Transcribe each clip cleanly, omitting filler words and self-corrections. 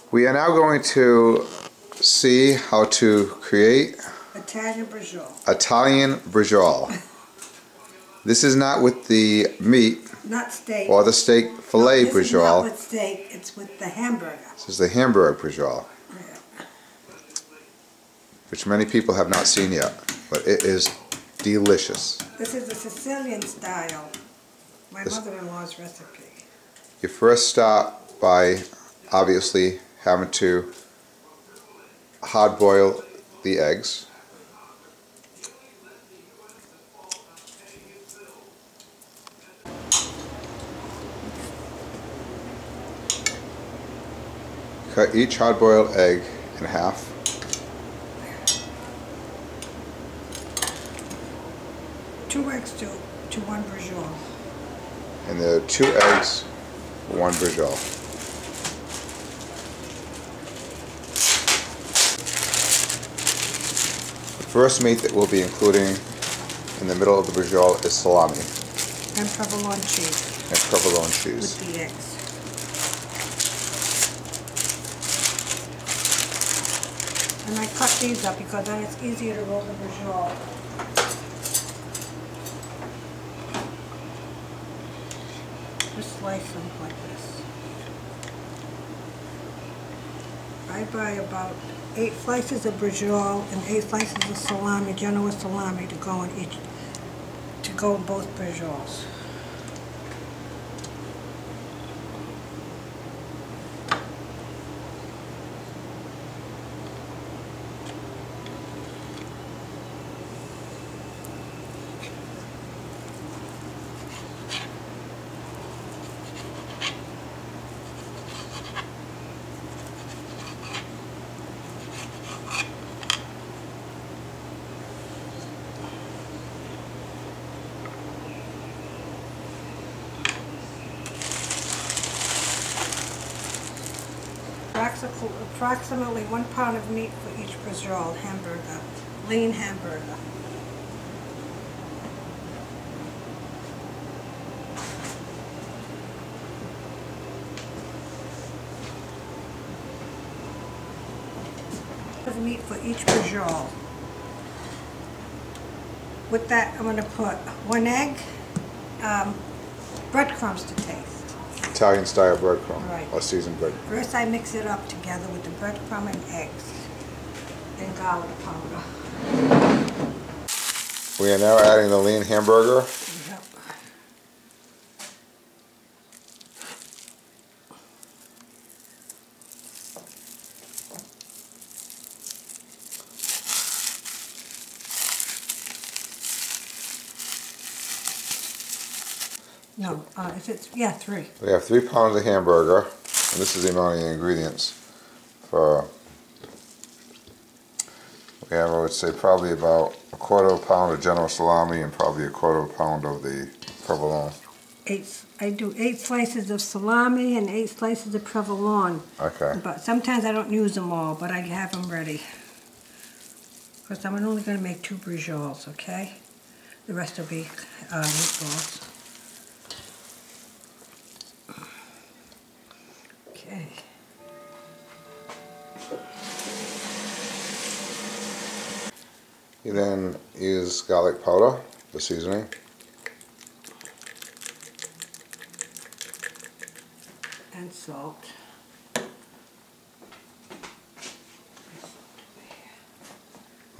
We are now going to see how to create Italian braciole. Italian braciole. This is not with the meat, not steak, or the steak fillet no, braciole. This is not with steak, it's with the hamburger. This is the hamburger braciole, Yeah. which many people have not seen yet, but it is delicious. This is the Sicilian style, my mother-in-law's recipe. You first start by obviously having to hard boil the eggs. Cut each hard-boiled egg in half. Two eggs to one braciole. And there are 2 eggs for 1 braciole. The first meat that we'll be including in the middle of the braciole is salami. And provolone cheese. And provolone cheese. With the eggs. And I cut these up because then it's easier to roll the braciole. Just slice them like this. I buy about 8 slices of braciole and 8 slices of salami, genoa salami, to go in both bracioles. Approximately 1 pound of meat for each braciole hamburger, lean hamburger. Of meat for each braciole. With that, I'm going to put 1 egg, breadcrumbs to taste. Italian style breadcrumb, Right. or seasoned bread. First I mix it up together with the breadcrumb and eggs and garlic powder. We are now adding the lean hamburger. Yep. No, is it? Yeah, 3. We have 3 pounds of hamburger, and this is the amount of the ingredients for, we have, I would say, probably about 1/4 pound of genoa salami and probably 1/4 pound of the provolone. I do 8 slices of salami and 8 slices of provolone. Okay. But sometimes I don't use them all, but I have them ready. Because I'm only going to make 2 bracioles, okay? The rest will be meatballs. Okay. You then use garlic powder for seasoning. And salt.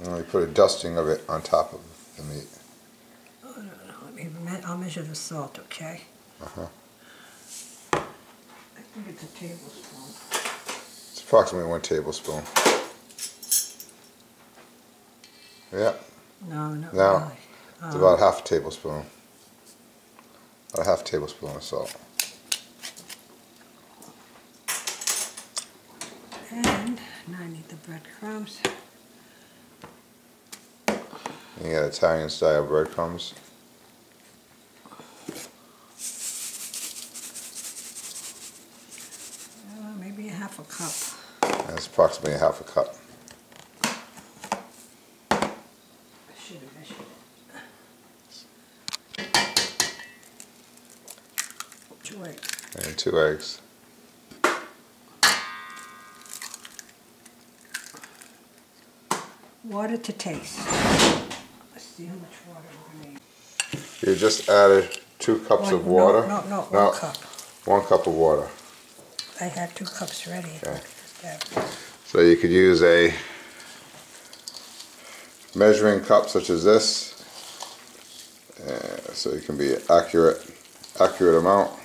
And we put a dusting of it on top of the meat. Oh, no, I'll measure the salt, okay? Uh-huh. I think it's a tablespoon. It's approximately 1 tablespoon. Yeah. No, not No, really. it's about 1/2 tablespoon. About 1/2 tablespoon of salt. And now I need the breadcrumbs. You got Italian style breadcrumbs. Maybe 1/2 cup. That's approximately 1/2 cup. I should have measured it. 2 eggs. And 2 eggs. Water to taste. Let's see how much water we're going to need. You just added 2 cups of water? No, 1 cup. 1 cup of water. I had 2 cups ready. Okay. So you could use a measuring cup such as this, so it can be accurate amount.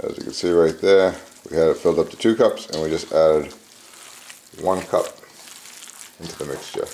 As you can see right there, we had it filled up to 2 cups, and we just added 1 cup into the mixture.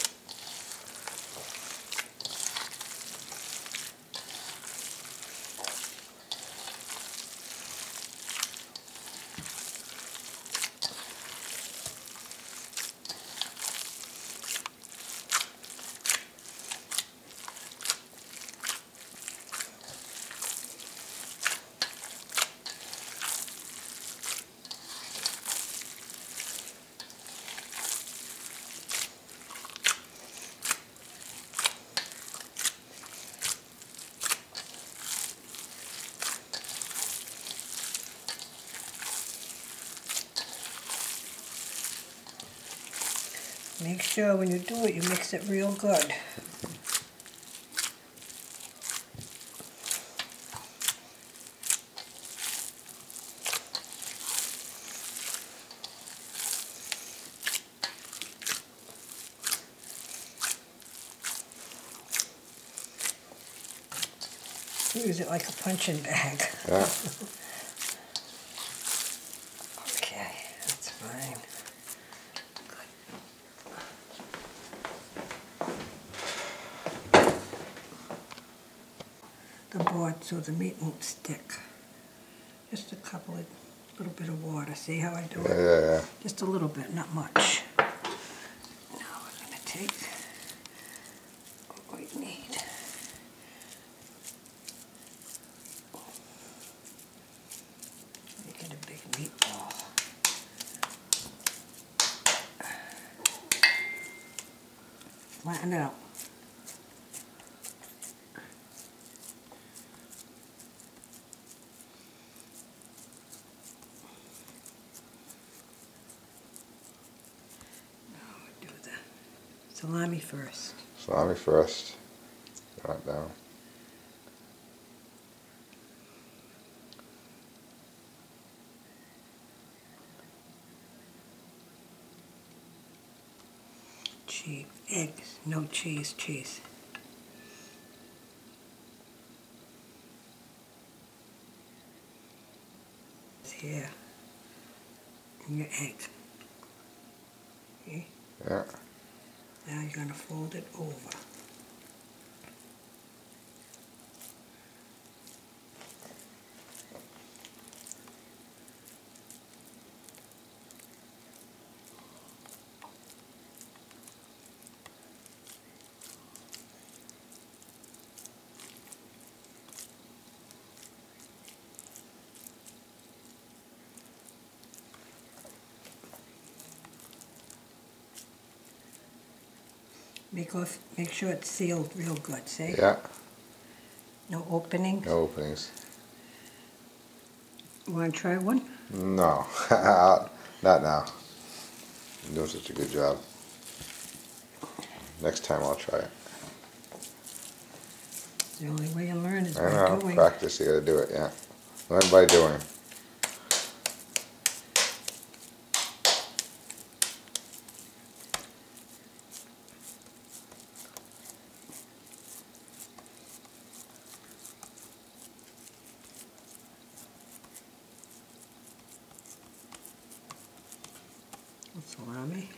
Make sure when you do it, you mix it real good. Use it like a punching bag. Yeah. Okay, that's fine. The board so the meat won't stick. Just a little bit of water. See how I do it? Yeah. Just a little bit, not much. Now we're going to take what we need. Make it a big meatball. Flatten it out. Salami first. Salami first. Right down. Cheese, eggs, no cheese, cheese. Here, and your eggs. Okay? Yeah. Now you're going to fold it over. Make sure it's sealed real good, see? Yeah. No openings? No openings. You want to try one? No. Not now. You're doing such a good job. Next time I'll try it. The only way you learn is I by know. doing. Practice, you gotta do it, yeah. Learn by doing. Salami.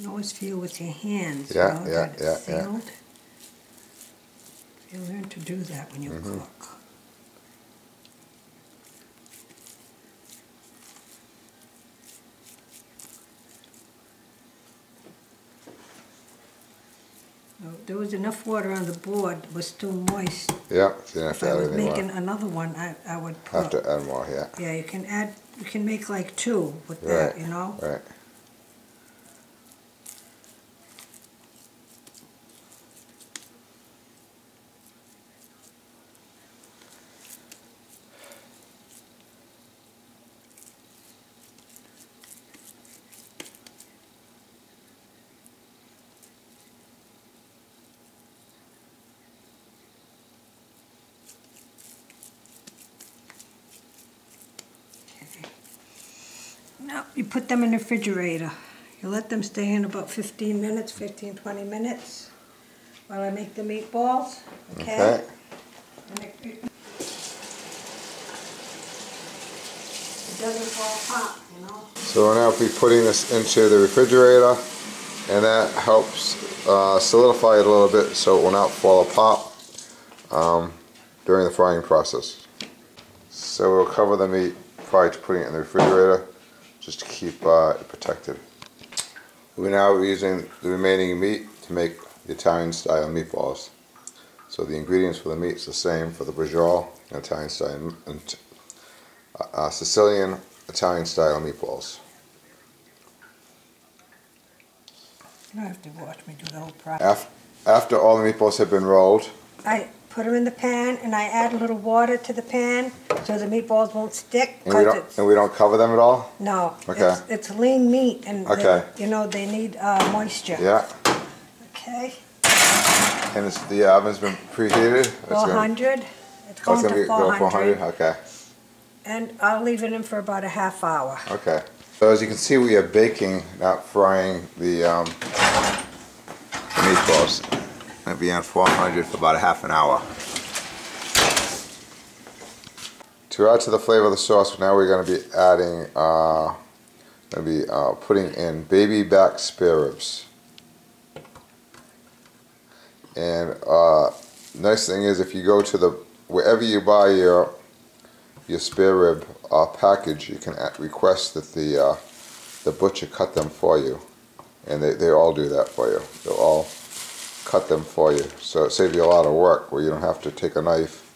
can always feel with your hands, Yeah, you know, yeah, that yeah, it's sealed. You learn to do that when you cook. There was enough water on the board, it was still moist. Yeah, so you don't have If to I add was any more. making another one, I would put... Have to add more, yeah. Yeah, you can make like 2 with Right, that, you know? right. Now, you put them in the refrigerator. You let them stay in about 15 minutes, 15-20 minutes, while I make the meatballs, okay? And it doesn't fall apart, you know? So we're now be putting this into the refrigerator, and that helps solidify it a little bit so it will not fall apart during the frying process. So we'll cover the meat prior to putting it in the refrigerator, just to keep it protected. We're now using the remaining meat to make the Italian style meatballs. So the ingredients for the meat is the same for the braciole, Italian style, and Sicilian Italian style meatballs. You don't have to watch me do the whole process. After all the meatballs have been rolled, I put them in the pan and I add a little water to the pan so the meatballs won't stick. and we don't cover them at all? No, Okay. it's lean meat and Okay. they need moisture. Yeah. Okay. And the oven's been preheated? 400. It's going to go 400. Okay. And I'll leave it in for about a half hour. Okay. So as you can see, we are baking, not frying the meatballs. It'll be on 400 for about a half an hour. To add to the flavor of the sauce, now we're going to be adding, putting in baby back spare ribs. And nice thing is, if you go to wherever you buy your spare rib package, you can request that the butcher cut them for you, and they all do that for you. They'll all cut them for you, so it saves you a lot of work where you don't have to take a knife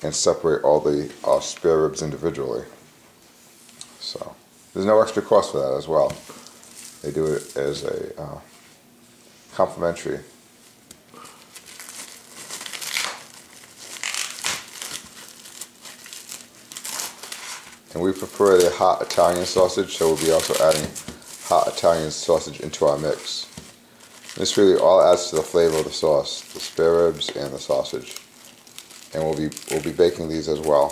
and separate all the spare ribs individually. So there's no extra cost for that as well. They do it as a complimentary. And we prefer the hot Italian sausage, so we'll be also adding hot Italian sausage into our mix. This really all adds to the flavor of the sauce, the spare ribs and the sausage. And we'll be baking these as well.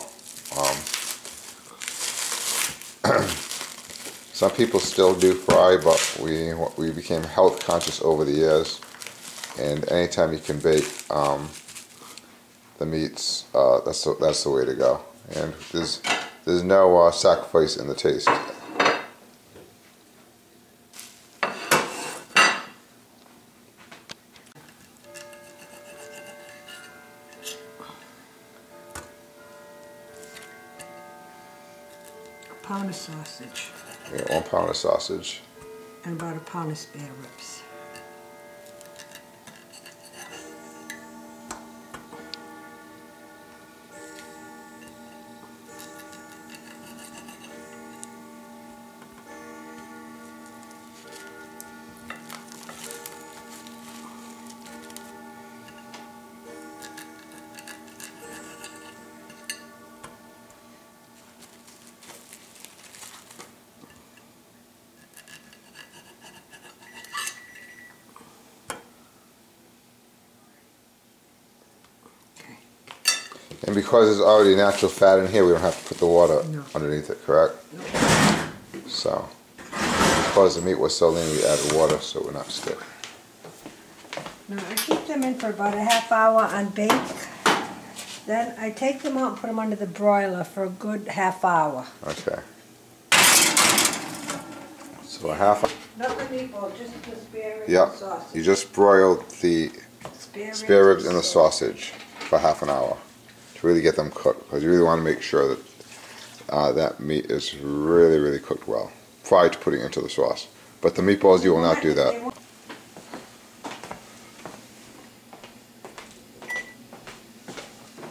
Some people still do fry, but we became health conscious over the years. And anytime you can bake the meats, that's the way to go. And there's no sacrifice in the taste. A pound of sausage. Yeah, 1 pound of sausage. And about a pound of spare ribs. And because there's already natural fat in here, we don't have to put the water underneath it, correct? No. So, because the meat was so lean, we added water so it would not stick. Now I keep them in for about a half hour on bake. Then I take them out and put them under the broiler for a good half hour. Okay. So a half hour. Not the meatball, just the spare ribs Yeah, and sausage. you just broil the spare ribs and the sausage. sausage for half an hour to really get them cooked, because you really want to make sure that that meat is really, really cooked well prior to putting it into the sauce. But the meatballs, you will not do that.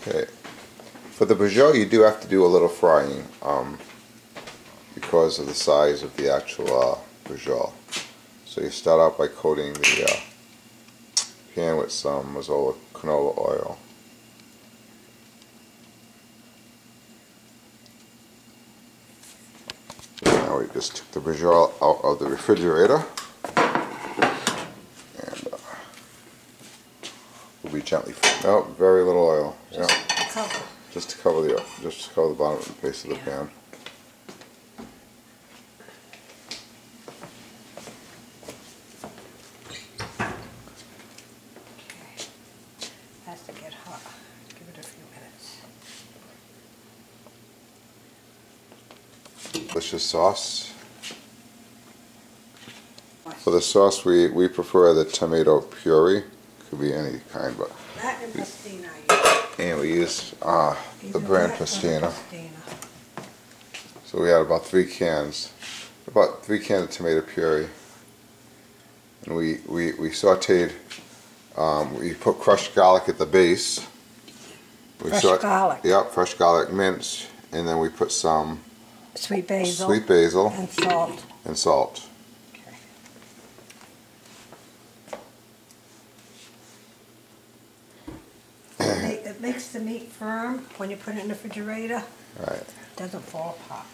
Okay. For the braciole, you do have to do a little frying because of the size of the actual braciole. So you start out by coating the pan with some Rosalia canola oil. Now we just took the braciole out of the refrigerator, and we'll be gently. No, very little oil. Yeah. Just to cover the bottom of the base of the pan. Has to get hot. Give it a few minutes. Delicious sauce. For the sauce, we prefer the tomato puree. Could be any kind, but. That and pastina. And we use the brand Pastina. So we had about 3 cans of tomato puree. And we sauteed, we put crushed garlic at the base. Fresh garlic. Yep, fresh garlic minced. And then we put some Sweet basil. And salt. It makes the meat firm when you put it in the refrigerator. Right. It doesn't fall apart.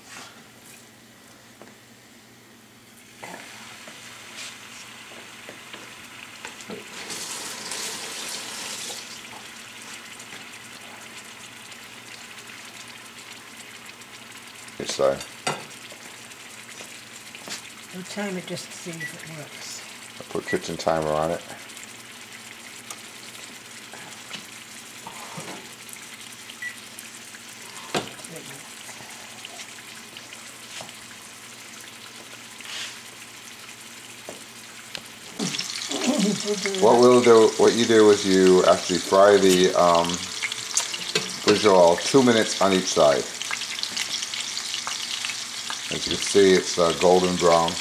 Each side. No time it just to see if it works. I put kitchen timer on it. What you do is you actually fry the braciole 2 minutes on each side. As you can see, it's golden brown.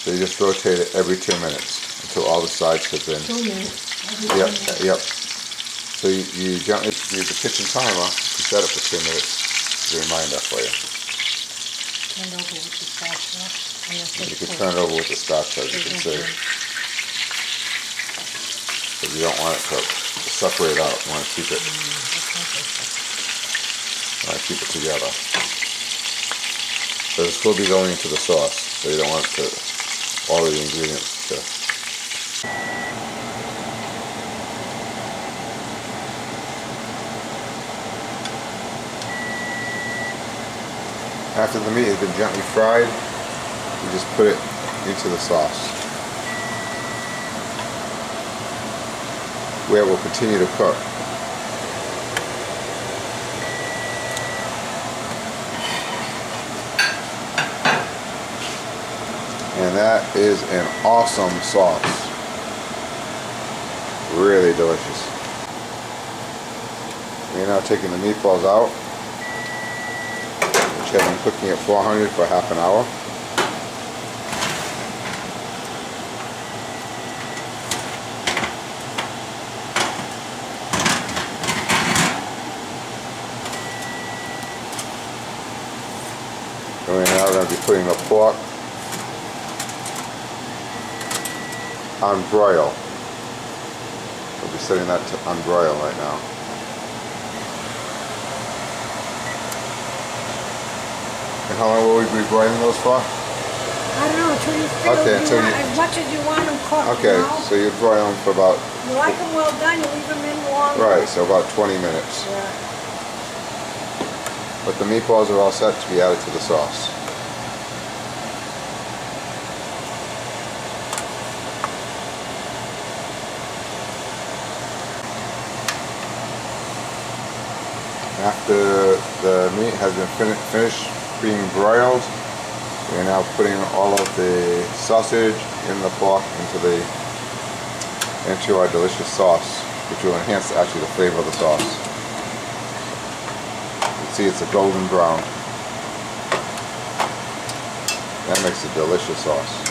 So you just rotate it every 2 minutes until all the sides have been. 2 minutes. Yep. So you gently use the kitchen timer to set it for 2 minutes. As a reminder for you. Turn it over with the spatula. You can turn it over with the spatula, as you can see. But you don't want it to separate out. You want to keep it. Together. So this will be going into the sauce, so you don't want all of the ingredients to. After the meat has been gently fried, you just put it into the sauce, where it will continue to cook. And that is an awesome sauce. Really delicious. We're now taking the meatballs out, which have been cooking at 400 for half an hour. And we're now going to be putting the pork on broil. We'll be setting that to on broil right now. And how long will we be broiling those for? I don't know, until you feel as much as you want them cooked. Okay, you know? so you broil them for about. You like them well done, you leave them in longer. Right, so about 20 minutes. Yeah. But the meatballs are all set to be added to the sauce. After the meat has been finished being broiled, we are now putting all of the sausage in the pork into our delicious sauce, which will enhance actually the flavor of the sauce. You can see it's a golden brown. That makes a delicious sauce.